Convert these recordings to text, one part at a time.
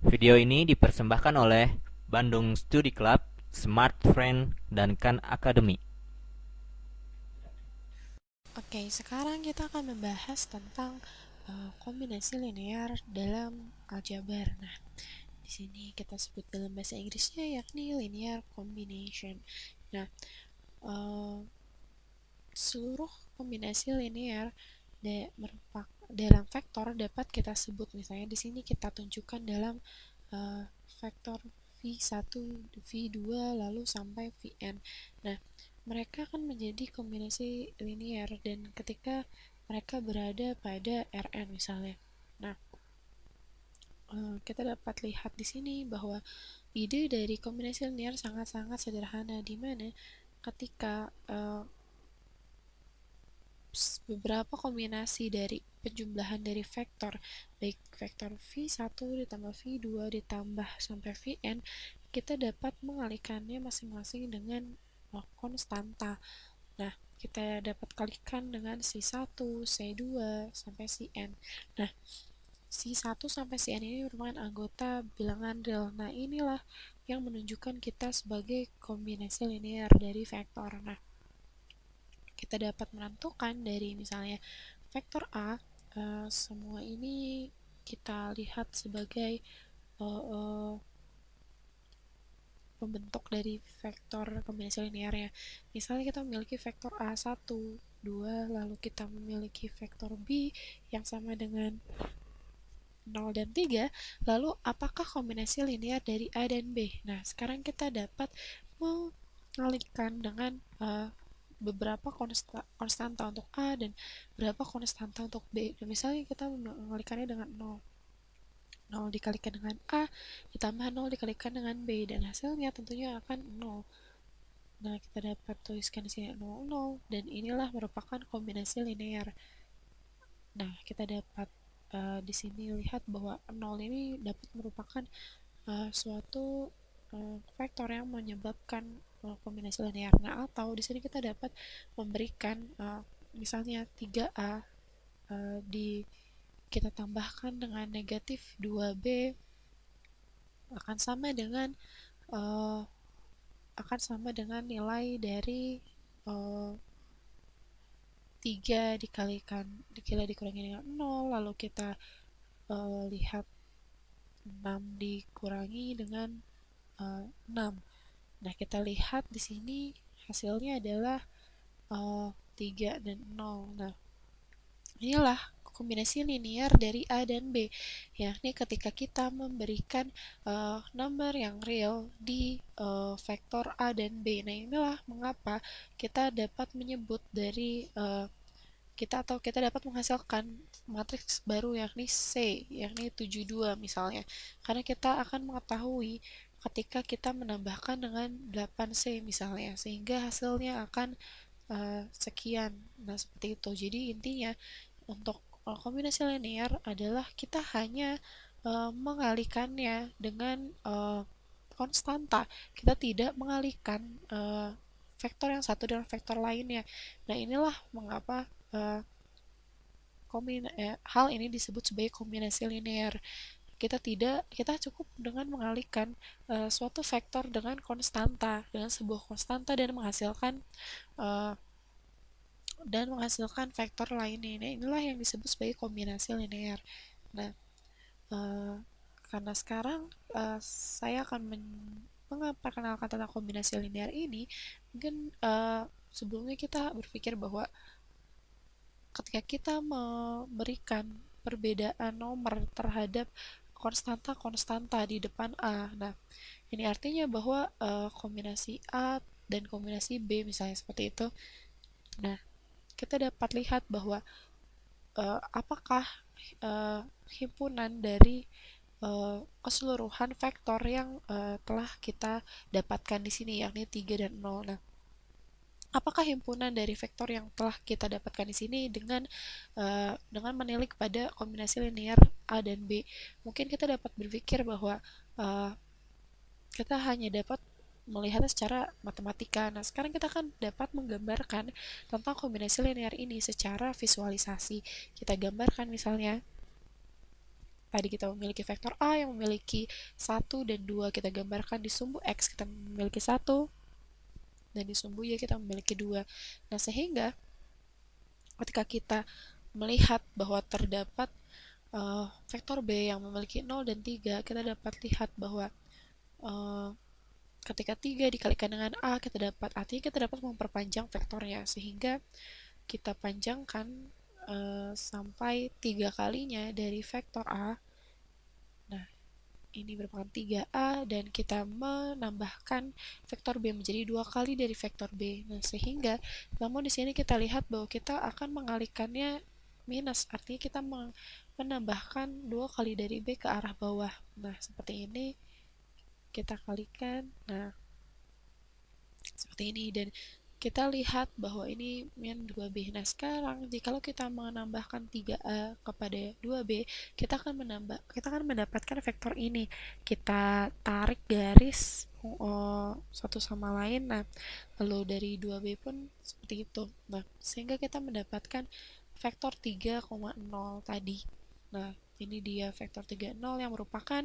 Video ini dipersembahkan oleh Bandung Study Club, Smart Friend, dan Khan Academy. Oke, sekarang kita akan membahas tentang kombinasi linear dalam aljabar. Nah, di sini kita sebut dalam bahasa Inggrisnya yakni linear combination. Nah, eh, seluruh kombinasi linear dalam vektor dapat kita sebut, misalnya di sini kita tunjukkan dalam vektor V1, V2, lalu sampai Vn. Nah, mereka akan menjadi kombinasi linear dan ketika mereka berada pada Rn misalnya. Nah, kita dapat lihat di sini bahwa ide dari kombinasi linear sangat-sangat sederhana, di mana ketika beberapa kombinasi dari penjumlahan dari vektor, baik vektor V1 ditambah V2 ditambah sampai Vn, kita dapat mengalihkannya masing-masing dengan konstanta. Nah, kita dapat kalikan dengan C1, C2 sampai Cn. Nah, C1 sampai Cn ini merupakan anggota bilangan real. Nah, inilah yang menunjukkan kita sebagai kombinasi linear dari vektor. Nah, kita dapat menentukan dari misalnya vektor A, semua ini kita lihat sebagai pembentuk dari vektor kombinasi linearnya. Misalnya kita memiliki vektor A1, 2, lalu kita memiliki vektor B yang sama dengan 0 dan 3, lalu apakah kombinasi linear dari A dan B? Nah, sekarang kita dapat mengalihkan dengan beberapa konstanta untuk A dan berapa konstanta untuk B. Dan misalnya kita mengalihkannya dengan 0. 0 dikalikan dengan A ditambah 0 dikalikan dengan B, dan hasilnya tentunya akan 0. Nah, kita dapat tuliskan di sini 0, 0, dan inilah merupakan kombinasi linear. Nah, kita dapat di sini lihat bahwa 0 ini dapat merupakan suatu vektor yang menyebabkan kombinasi linear. Nah, atau di sini kita dapat memberikan misalnya 3A di kita tambahkan dengan negatif 2B akan sama dengan uh, nilai dari uh, 3 dikalikan dikurangi dengan 0, lalu kita lihat 6 dikurangi dengan 6. Nah, kita lihat di sini hasilnya adalah 3 dan 0. Nah, inilah kombinasi linear dari A dan B, yakni ketika kita memberikan nomor yang real di vektor A dan B. Nah, inilah mengapa kita dapat menyebut dari kita dapat menghasilkan matriks baru yakni C, yakni 72 misalnya. Karena kita akan mengetahui ketika kita menambahkan dengan 8C misalnya, sehingga hasilnya akan sekian. Nah, seperti itu. Jadi intinya untuk kombinasi linear adalah kita hanya mengalihkannya dengan konstanta. Kita tidak mengalihkan vektor yang satu dengan vektor lainnya. Nah, inilah mengapa hal ini disebut sebagai kombinasi linear. Kita cukup dengan mengalihkan suatu vektor dengan sebuah konstanta uh, dan menghasilkan vektor lainnya. Nah, inilah yang disebut sebagai kombinasi linear. Nah, uh, karena sekarang saya akan memperkenalkan tentang kombinasi linear ini, mungkin sebelumnya kita berpikir bahwa ketika kita memberikan perbedaan nomor terhadap konstanta-konstanta di depan A. Nah, ini artinya bahwa kombinasi A dan kombinasi B misalnya seperti itu. Nah, kita dapat lihat bahwa apakah himpunan dari keseluruhan vektor yang telah kita dapatkan di sini yakni 3 dan 0. Nah, apakah himpunan dari vektor yang telah kita dapatkan di sini dengan menilik pada kombinasi linear A dan B? Mungkin kita dapat berpikir bahwa kita hanya dapat melihatnya secara matematika. Nah, sekarang kita akan dapat menggambarkan tentang kombinasi linear ini secara visualisasi. Kita gambarkan misalnya tadi kita memiliki vektor A yang memiliki 1 dan 2, kita gambarkan di sumbu X kita memiliki 1 dan di sumbu Y kita memiliki 2. Nah, sehingga ketika kita melihat bahwa terdapat vektor B yang memiliki 0 dan 3, kita dapat lihat bahwa ketika 3 dikalikan dengan A, artinya kita dapat memperpanjang vektornya, sehingga kita panjangkan sampai 3 kalinya dari vektor A. Nah, ini merupakan 3A, dan kita menambahkan vektor B menjadi 2 kali dari vektor B. Nah, sehingga, namun di sini kita lihat bahwa kita akan mengalihkannya minus, artinya kita menambahkan 2 kali dari B ke arah bawah. Nah, seperti ini kita kalikan. Nah, seperti ini, dan kita lihat bahwa ini min 2B. Nah, sekarang jikalau kita menambahkan 3A kepada 2B, kita akan mendapatkan vektor ini. Kita tarik garis satu sama lain. Nah, lalu dari 2B pun seperti itu. Nah, sehingga kita mendapatkan vektor 3,0 tadi. Nah, ini dia vektor 3,0 yang merupakan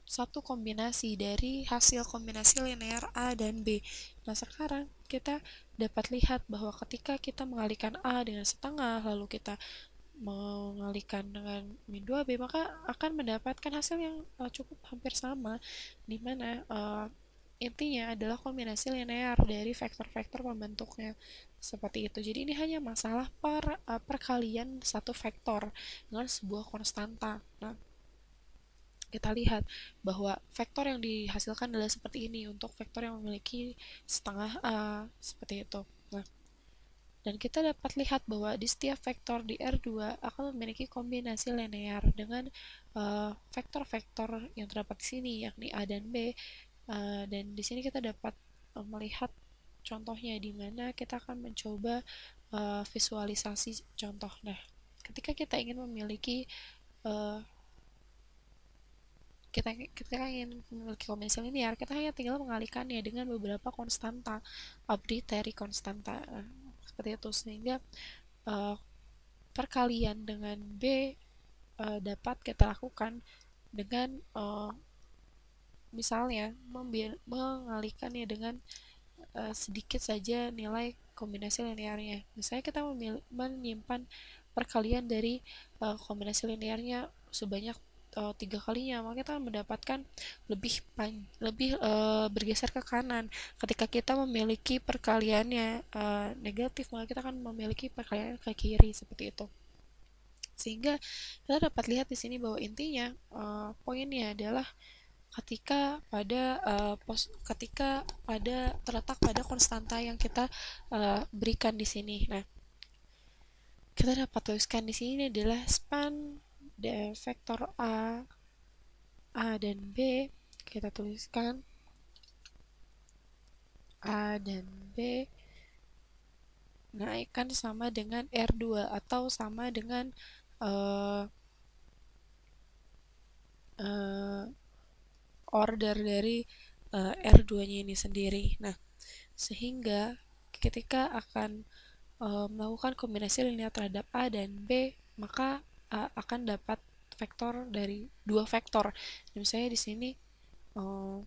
satu kombinasi dari hasil kombinasi linear A dan B. Nah, sekarang kita dapat lihat bahwa ketika kita mengalihkan A dengan setengah, lalu kita mengalihkan dengan min 2B, maka akan mendapatkan hasil yang cukup hampir sama, di mana intinya adalah kombinasi linear dari vektor-vektor pembentuknya. Seperti itu. Jadi ini hanya masalah perkalian satu vektor dengan sebuah konstanta. Nah, kita lihat bahwa vektor yang dihasilkan adalah seperti ini untuk vektor yang memiliki setengah A, seperti itu. Nah, dan kita dapat lihat bahwa di setiap vektor di R2 akan memiliki kombinasi linear dengan vektor-vektor yang terdapat di sini, yakni A dan B. Dan di sini kita dapat melihat contohnya, di mana kita akan mencoba visualisasi contoh. Nah, ketika kita ingin memiliki kita ingin memiliki kombinasi linear, kita hanya tinggal mengalihkannya dengan beberapa konstanta, arbitrary konstanta, seperti itu, sehingga perkalian dengan B dapat kita lakukan dengan misalnya mengalihkannya dengan sedikit saja nilai kombinasi linearnya. Misalnya kita menyimpan perkalian dari kombinasi linearnya sebanyak 3 kalinya, maka kita mendapatkan lebih bergeser ke kanan. Ketika kita memiliki perkaliannya negatif, maka kita akan memiliki perkalian ke kiri, seperti itu. Sehingga kita dapat lihat di sini bahwa intinya poinnya adalah ketika terletak pada konstanta yang kita berikan di sini. Nah, kita dapat tuliskan di sini adalah span vektor A dan B. Kita tuliskan A dan B naikkan sama dengan R2 atau sama dengan order dari R2-nya ini sendiri. Nah, sehingga ketika akan melakukan kombinasi linear terhadap A dan B, maka akan dapat vektor dari dua vektor. Misalnya di sini 2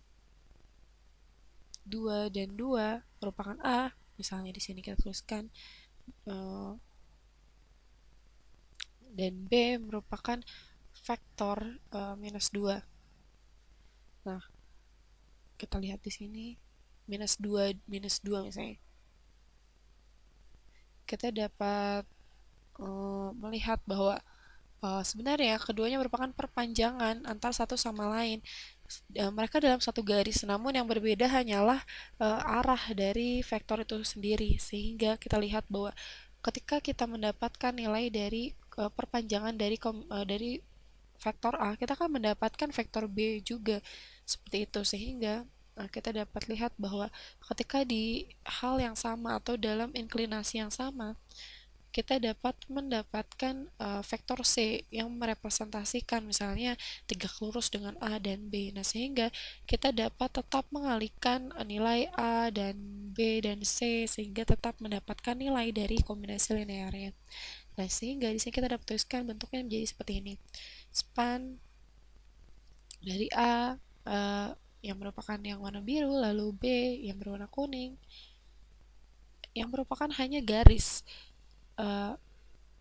dan 2 merupakan A, misalnya di sini kita tuliskan dan B merupakan vektor minus 2. Nah, kita lihat di sini minus 2 misalnya. Kita dapat melihat bahwa sebenarnya keduanya merupakan perpanjangan antar satu sama lain. Mereka dalam satu garis, namun yang berbeda hanyalah arah dari vektor itu sendiri. Sehingga kita lihat bahwa ketika kita mendapatkan nilai dari perpanjangan dari vektor A, kita akan mendapatkan vektor B juga, seperti itu. Sehingga kita dapat lihat bahwa ketika di hal yang sama atau dalam inklinasi yang sama, kita dapat mendapatkan vektor C yang merepresentasikan misalnya tegak lurus dengan A dan B. Nah, sehingga kita dapat tetap mengalihkan nilai A dan B dan C sehingga tetap mendapatkan nilai dari kombinasi linearnya. Nah, sehingga di sini kita dapat tuliskan bentuknya menjadi seperti ini. span dari A yang merupakan yang warna biru, lalu B yang berwarna kuning, yang merupakan hanya garis. Eh,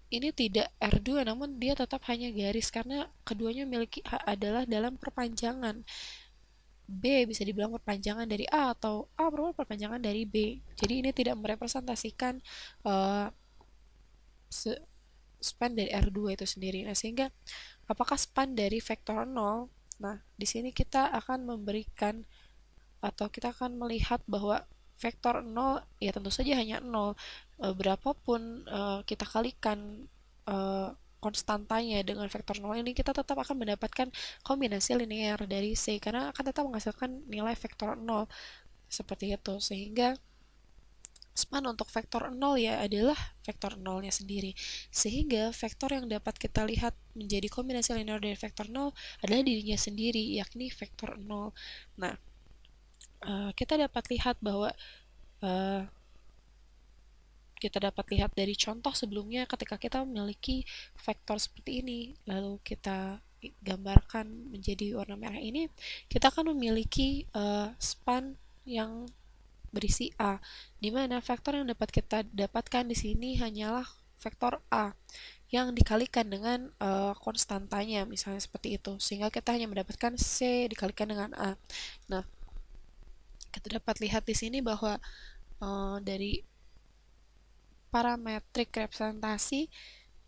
ini tidak R2 namun dia tetap hanya garis karena keduanya memiliki adalah dalam perpanjangan. B bisa dibilang perpanjangan dari A atau A merupakan perpanjangan dari B. Jadi ini tidak merepresentasikan uh, span dari R2 itu sendiri. Nah, sehingga apakah span dari vektor 0? Nah, di sini kita akan memberikan atau kita akan melihat bahwa vektor 0 ya tentu saja hanya 0. Berapapun kita kalikan konstantanya dengan vektor 0 ini, kita tetap akan mendapatkan kombinasi linear dari C karena akan tetap menghasilkan nilai vektor 0 seperti itu. Sehingga span untuk vektor 0 ya adalah vektor 0-nya sendiri. Sehingga vektor yang dapat kita lihat menjadi kombinasi linear dari vektor 0 adalah dirinya sendiri, yakni vektor 0. Nah, kita dapat lihat bahwa kita dapat lihat dari contoh sebelumnya ketika kita memiliki vektor seperti ini, lalu kita gambarkan menjadi warna merah ini, kita akan memiliki span yang berisi A, di mana vektor yang dapat kita dapatkan di sini hanyalah vektor A yang dikalikan dengan konstantanya, misalnya seperti itu, sehingga kita hanya mendapatkan C dikalikan dengan A. Nah, kita dapat lihat di sini bahwa dari parametrik representasi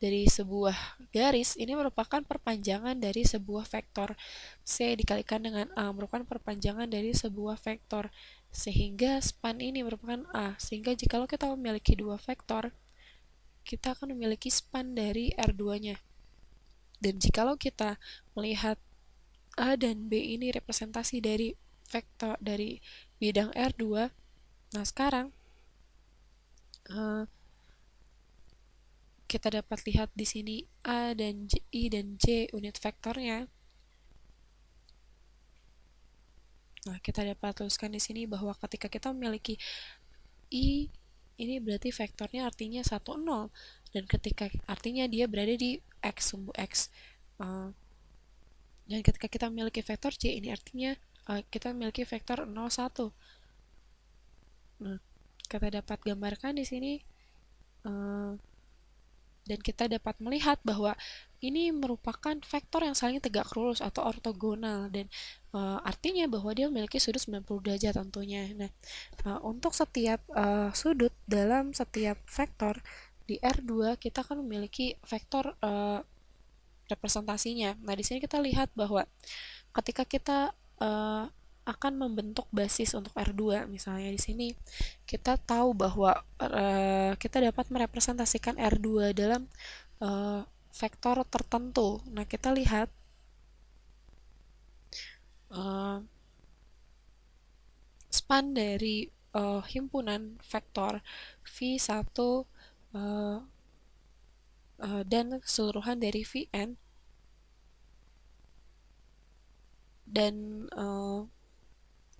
dari sebuah garis ini merupakan perpanjangan dari sebuah vektor. C dikalikan dengan A merupakan perpanjangan dari sebuah vektor, sehingga span ini merupakan A. Sehingga jikalau kita memiliki dua vektor, kita akan memiliki span dari R2-nya. Dan jikalau kita melihat A dan B ini representasi dari vektor dari bidang R2, nah sekarang kita dapat lihat di sini A dan I dan J unit vektornya. Nah, kita dapat tuliskan di sini bahwa ketika kita memiliki I, ini berarti vektornya artinya 1, 0. Dan ketika artinya dia berada di X, sumbu X. Dan ketika kita memiliki vektor J, ini artinya kita memiliki vektor 0, 1. Nah, kita dapat gambarkan di sini dan kita dapat melihat bahwa ini merupakan vektor yang saling tegak lurus atau ortogonal, dan artinya bahwa dia memiliki sudut 90 derajat tentunya. Nah, untuk setiap sudut dalam setiap vektor di R2 kita akan memiliki vektor representasinya. Nah, di sini kita lihat bahwa ketika kita akan membentuk basis untuk R2, misalnya di sini kita tahu bahwa kita dapat merepresentasikan R2 dalam vektor tertentu. Nah, kita lihat span dari himpunan vektor V1 dan keseluruhan dari Vn, dan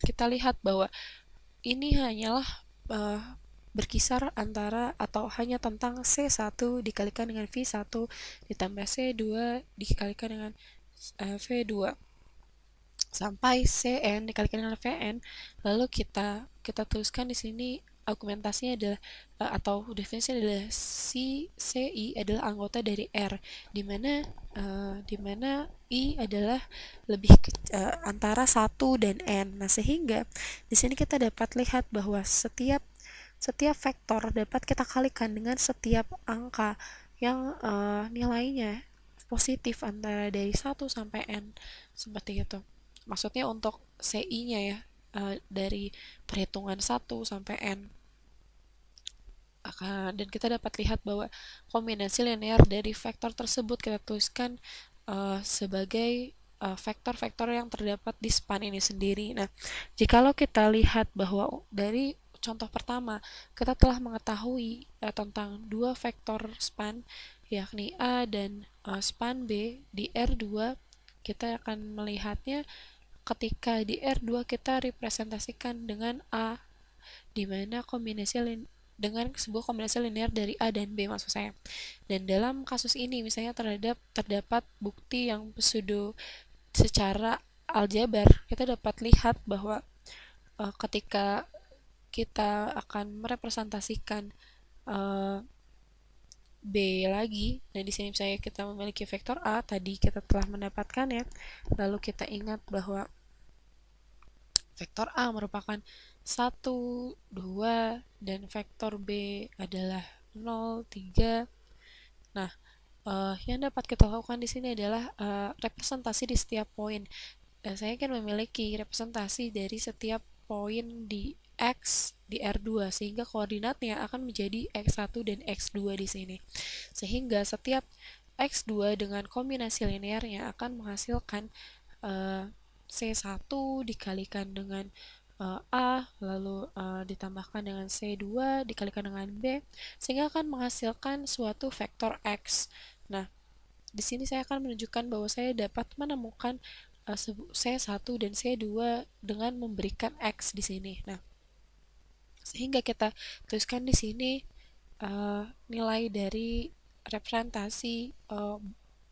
kita lihat bahwa ini hanyalah berkisar antara atau hanya tentang C1 dikalikan dengan V1 ditambah C2 dikalikan dengan V2 sampai Cn dikalikan dengan Vn. Lalu kita tuliskan di sini argumentasinya adalah atau definisinya adalah CI adalah anggota dari R, di mana I adalah lebih antara 1 dan N. Nah, sehingga di sini kita dapat lihat bahwa setiap vektor dapat kita kalikan dengan setiap angka yang nilainya positif antara dari 1 sampai N, seperti itu. Maksudnya untuk CI-nya ya, dari perhitungan 1 sampai N. Dan kita dapat lihat bahwa kombinasi linear dari vektor tersebut kita tuliskan sebagai vektor-vektor yang terdapat di span ini sendiri. Nah, jikalau kita lihat bahwa dari contoh pertama kita telah mengetahui tentang dua vektor span, yakni A dan span B di R2, kita akan melihatnya ketika di R2 kita representasikan dengan A, di mana kombinasi dengan sebuah kombinasi linear dari A dan B maksud saya. Dan dalam kasus ini misalnya terdapat bukti yang pseudo secara aljabar, kita dapat lihat bahwa ketika kita akan merepresentasikan B lagi, dan di sini misalnya kita memiliki vektor A, tadi kita telah mendapatkannya, lalu kita ingat bahwa vektor A merupakan 1, 2, dan vektor B adalah 0, 3. Nah, yang dapat kita lakukan di sini adalah representasi di setiap poin. Saya akan memiliki representasi dari setiap poin di X di R2 sehingga koordinatnya akan menjadi X1 dan X2 di sini. Sehingga setiap X2 dengan kombinasi linearnya akan menghasilkan C1 dikalikan dengan A, lalu ditambahkan dengan C2 dikalikan dengan B, sehingga akan menghasilkan suatu vektor X. Nah, di sini saya akan menunjukkan bahwa saya dapat menemukan C1 dan C2 dengan memberikan X di sini. Nah, sehingga kita tuliskan di sini nilai dari representasi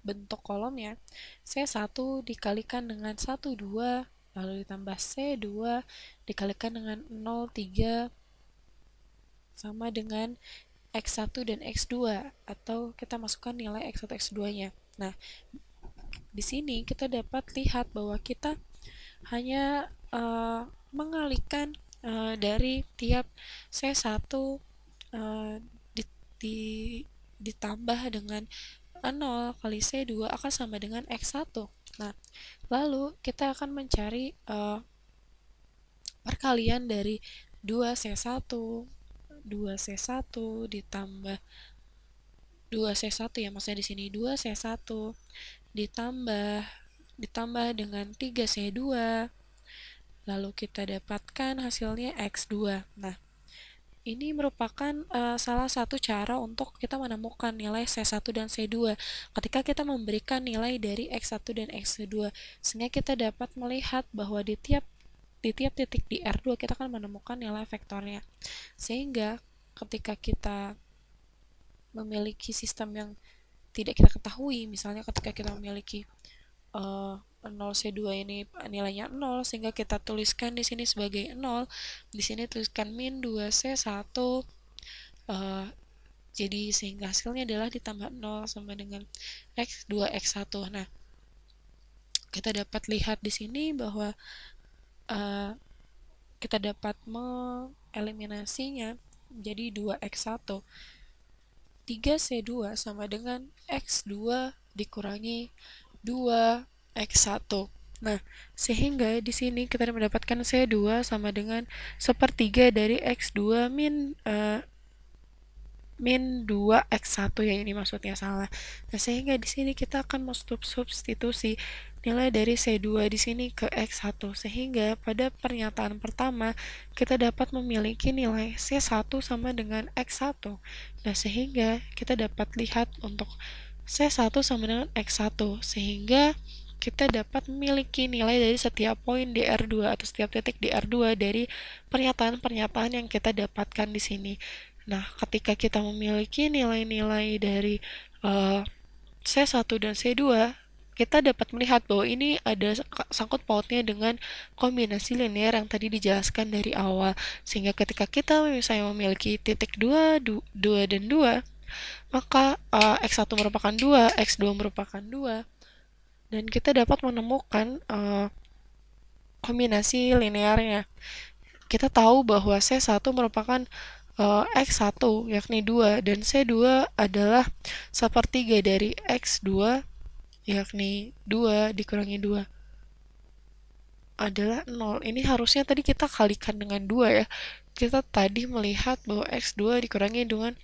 bentuk kolomnya C1 dikalikan dengan 1,2 lalu ditambah C2 dikalikan dengan 0,3 sama dengan X1 dan X2 atau kita masukkan nilai X1 X2-nya. Nah, di sini kita dapat lihat bahwa kita hanya mengalihkan dari tiap C1 di, di, ditambah dengan 0 kali C2 akan sama dengan X1. Nah, lalu kita akan mencari perkalian dari 2C1 ditambah 2C1 ya, maksudnya di sini 2C1 ditambah dengan 3C2, lalu kita dapatkan hasilnya X2. Nah, ini merupakan salah satu cara untuk kita menemukan nilai C1 dan C2 ketika kita memberikan nilai dari X1 dan X2, sehingga kita dapat melihat bahwa di tiap titik di R2 kita akan menemukan nilai vektornya. Sehingga ketika kita memiliki sistem yang tidak kita ketahui, misalnya ketika kita memiliki 0C2 ini nilainya 0 sehingga kita tuliskan di sini sebagai 0, di sini tuliskan min 2C1, jadi sehingga hasilnya adalah ditambah 0 sama dengan X2 X1. Nah, kita dapat lihat di sini bahwa kita dapat mengeliminasinya menjadi 2X1. 3C2 sama dengan X2 dikurangi 2X1. Nah, sehingga di sini kita mendapatkan C2 sama dengan sepertiga dari X2 min 2X1 ya, ini maksudnya salah. Nah, sehingga di sini kita akan substitusi nilai dari C2 di sini ke X1 sehingga pada pernyataan pertama kita dapat memiliki nilai C1 sama dengan X1. Nah, sehingga kita dapat lihat untuk C1 sama dengan X1 sehingga kita dapat memiliki nilai dari setiap poin di R2 atau setiap titik di R2 dari pernyataan-pernyataan yang kita dapatkan di sini. Nah, ketika kita memiliki nilai-nilai dari C1 dan C2, kita dapat melihat bahwa ini ada sangkut pautnya dengan kombinasi linear yang tadi dijelaskan dari awal. Sehingga ketika kita misalnya memiliki titik 2, 2 dan 2, maka X1 merupakan 2, X2 merupakan 2, dan kita dapat menemukan kombinasi linearnya. Kita tahu bahwa C1 merupakan X1 yakni 2 dan C2 adalah sepertiga dari X2 yakni 2 dikurangi 2 adalah 0. Ini harusnya tadi kita kalikan dengan 2 ya. Kita tadi melihat bahwa X2 dikurangi dengan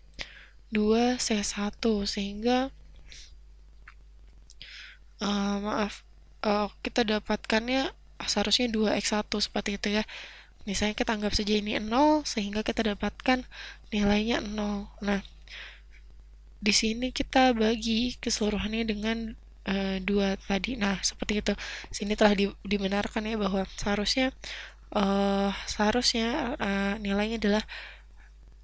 2C1 sehingga kita dapatkannya seharusnya 2X1 seperti itu ya. Misalnya kita anggap saja ini 0 sehingga kita dapatkan nilainya 0. Nah, di sini kita bagi keseluruhannya dengan 2 tadi. Nah, seperti itu. Sini telah dibenarkan ya bahwa seharusnya nilainya adalah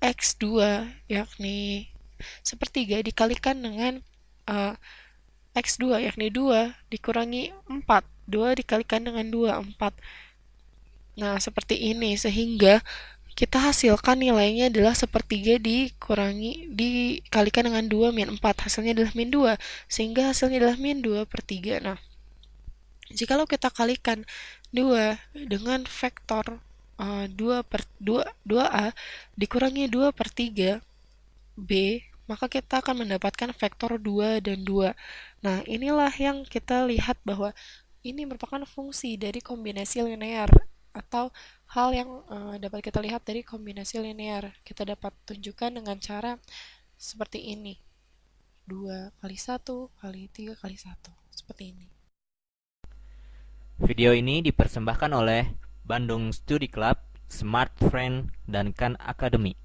X2 yakni sepertiga dikalikan dengan X2 yakni 2 dikurangi 4. 2 dikalikan dengan 2, 4. Nah, seperti ini sehingga kita hasilkan nilainya adalah sepertiga dikalikan dengan 2 min 4. Hasilnya adalah min 2. Sehingga hasilnya adalah min 2 per 3. Nah, jikalau kita kalikan 2 dengan vektor 2 per 2A dikurangi 2 per 3 B, maka kita akan mendapatkan vektor 2 dan 2. Nah, inilah yang kita lihat bahwa ini merupakan fungsi dari kombinasi linear atau hal yang dapat kita lihat dari kombinasi linear. Kita dapat tunjukkan dengan cara seperti ini. 2 kali 1 kali 3 kali 1. Seperti ini. Video ini dipersembahkan oleh Bandung Study Club, Smart Friend, dan Khan Academy.